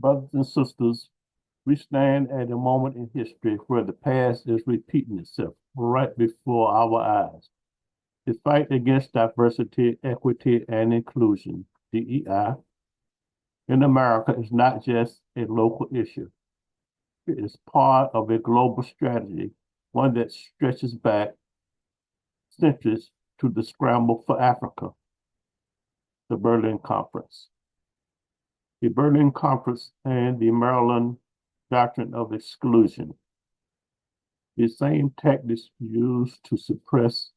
Brothers and sisters, we stand at a moment in history where the past is repeating itself right before our eyes. The fight against diversity, equity, and inclusion, DEI, in America is not just a local issue. It is part of a global strategy, one that stretches back centuries to the scramble for Africa, the Berlin Conference. The Berlin Conference and the Maryland Doctrine of Exclusion, the same tactics used to suppress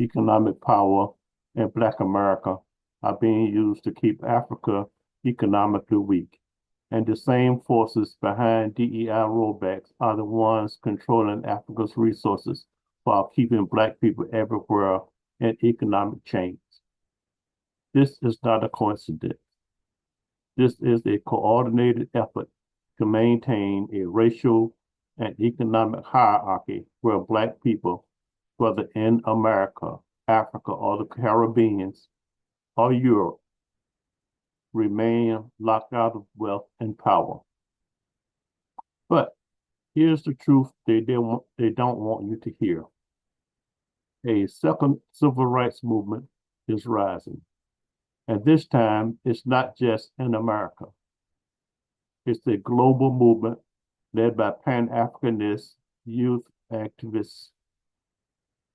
economic power in Black America are being used to keep Africa economically weak. And the same forces behind DEI rollbacks are the ones controlling Africa's resources while keeping Black people everywhere in economic chains. This is not a coincidence. This is a coordinated effort to maintain a racial and economic hierarchy where Black people, whether in America, Africa, or the Caribbean, or Europe, remain locked out of wealth and power. But here's the truth they don't want you to hear. A second civil rights movement is rising. And this time, it's not just in America. It's a global movement led by Pan-Africanists, youth activists,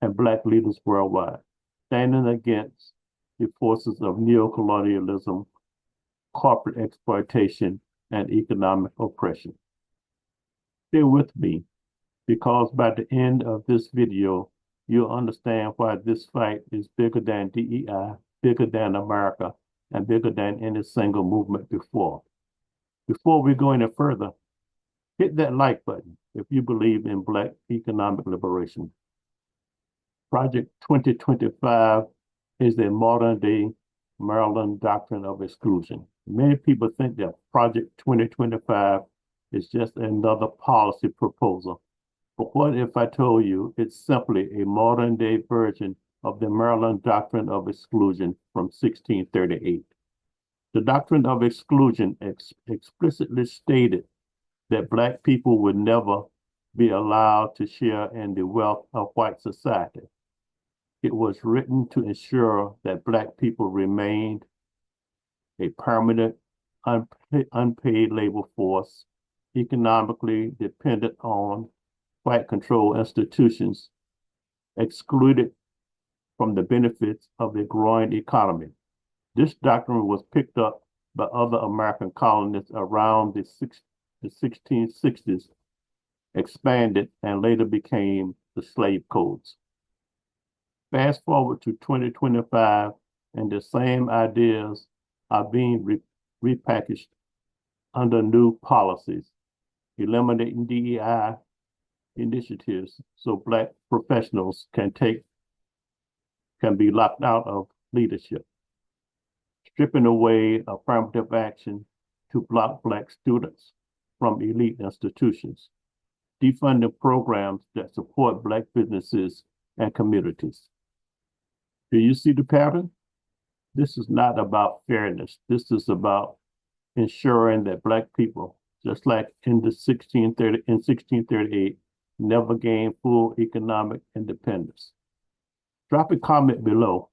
and Black leaders worldwide, standing against the forces of neo-colonialism, corporate exploitation, and economic oppression. Stay with me, because by the end of this video, you'll understand why this fight is bigger than DEI, bigger than America, and bigger than any single movement before. Before we go any further, hit that like button if you believe in Black economic liberation. Project 2025 is a modern-day Maryland doctrine of exclusion. Many people think that Project 2025 is just another policy proposal. But what if I told you it's simply a modern-day version of the Maryland Doctrine of Exclusion from 1638? The Doctrine of Exclusion explicitly stated that Black people would never be allowed to share in the wealth of white society. It was written to ensure that Black people remained a permanent, unpaid labor force, economically dependent on white-controlled institutions, excluded from the benefits of the growing economy. This doctrine was picked up by other American colonists around the 1660s, expanded, and later became the slave codes. Fast forward to 2025, and the same ideas are being repackaged under new policies, eliminating DEI initiatives so Black professionals can be locked out of leadership, stripping away affirmative action to block Black students from elite institutions, defunding programs that support Black businesses and communities. Do you see the pattern? This is not about fairness. This is about ensuring that Black people, just like in 1638, never gain full economic independence. Drop a comment below.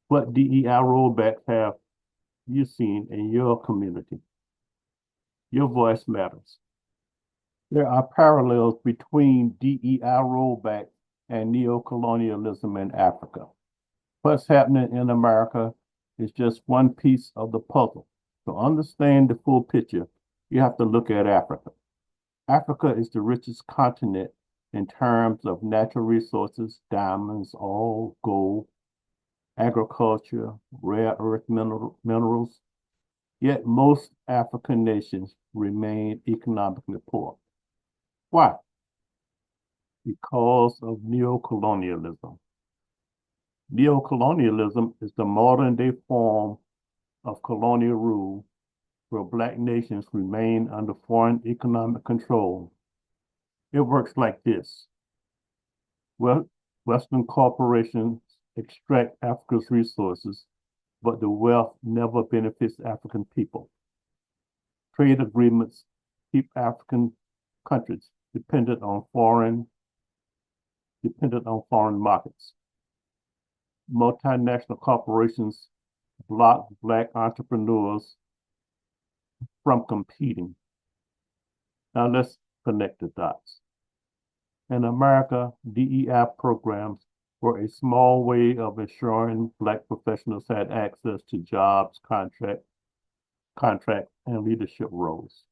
What DEI rollbacks have you seen in your community? Your voice matters. There are parallels between DEI rollback and neo-colonialism in Africa. What's happening in America is just one piece of the puzzle. To understand the full picture, you have to look at Africa. Africa is the richest continent in terms of natural resources, diamonds, oil, gold, agriculture, rare earth minerals. Yet most African nations remain economically poor. Why? Because of neo-colonialism. Neo-colonialism is the modern-day form of colonial rule where Black nations remain under foreign economic control. It works like this. Well, Western corporations extract Africa's resources, but the wealth never benefits African people. Trade agreements keep African countries dependent on foreign markets. Multinational corporations block Black entrepreneurs from competing. Now let's connect the dots. In America, DEI programs were a small way of ensuring Black professionals had access to jobs, contract, and leadership roles.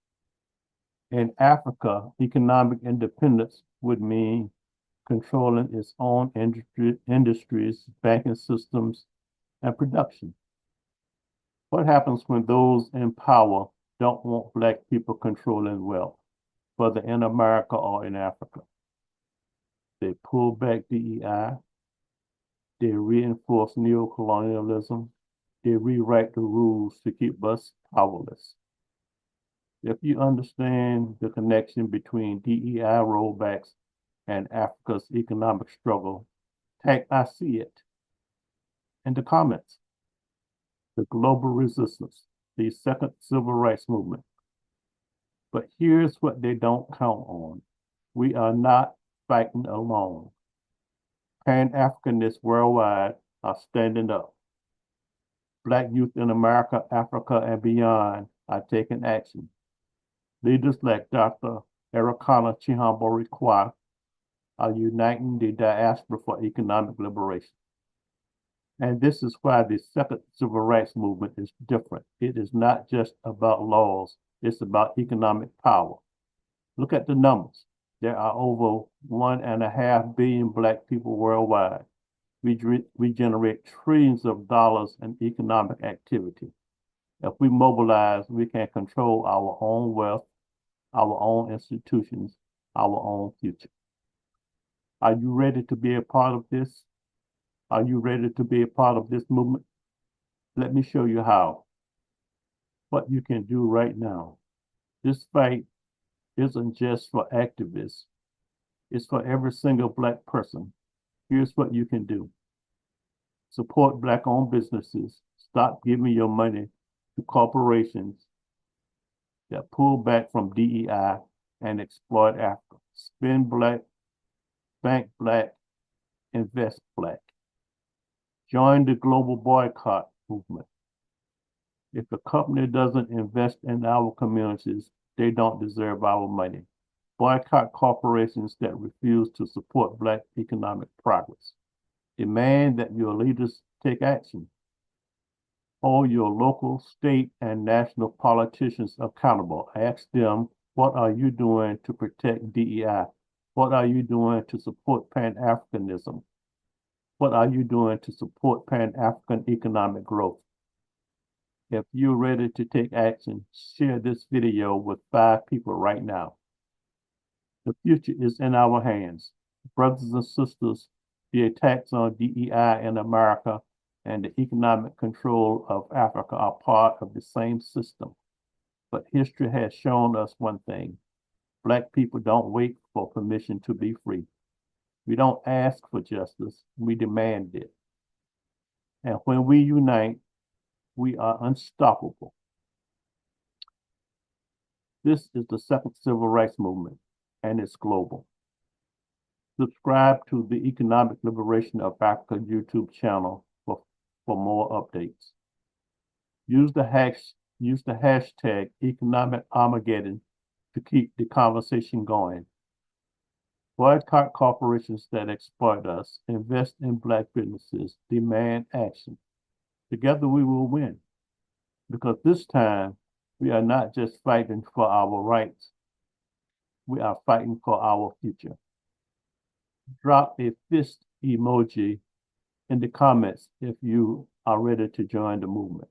In Africa, economic independence would mean controlling its own industries, banking systems, and production. What happens when those in power don't want Black people controlling wealth, whether in America or in Africa? They pull back DEI, they reinforce neo-colonialism, they rewrite the rules to keep us powerless. If you understand the connection between DEI rollbacks and Africa's economic struggle, tag "I see it" in the comments. The global resistance, the second civil rights movement. But here's what they don't count on. We are not fighting alone. Pan-Africanists worldwide are standing up. Black youth in America, Africa, and beyond are taking action. Leaders like Dr. Ericana Chihambo-Rikwa are uniting the diaspora for economic liberation. And this is why the second civil rights movement is different. It is not just about laws, it's about economic power. Look at the numbers. There are over 1.5 billion Black people worldwide. We generate trillions of dollars in economic activity. If we mobilize, we can control our own wealth, our own institutions, our own future. Are you ready to be a part of this? Are you ready to be a part of this movement? Let me show you how. What you can do right now. This fight isn't just for activists. It's for every single Black person. Here's what you can do. Support Black-owned businesses. Stop giving your money to corporations that pull back from DEI and exploit Africa. Spend Black, bank Black, invest Black. Join the global boycott movement. If a company doesn't invest in our communities, they don't deserve our money. Boycott corporations that refuse to support Black economic progress. Demand that your leaders take action. Hold your local, state, and national politicians accountable. Ask them, what are you doing to protect DEI? What are you doing to support Pan-Africanism? What are you doing to support Pan-African economic growth? If you're ready to take action, share this video with 5 people right now. The future is in our hands. Brothers and sisters, the attacks on DEI in America and the economic control of Africa are part of the same system. But history has shown us one thing. Black people don't wait for permission to be free. We don't ask for justice, we demand it. And when we unite, we are unstoppable. This is the second civil rights movement, and it's global. Subscribe to the Economic Liberation of Africa YouTube channel for more updates. Use the hashtag Economic Armageddon to keep the conversation going. Boycott corporations that exploit us, invest in Black businesses, demand action. Together we will win. Because this time, we are not just fighting for our rights, we are fighting for our future. Drop a fist emoji in the comments if you are ready to join the movement.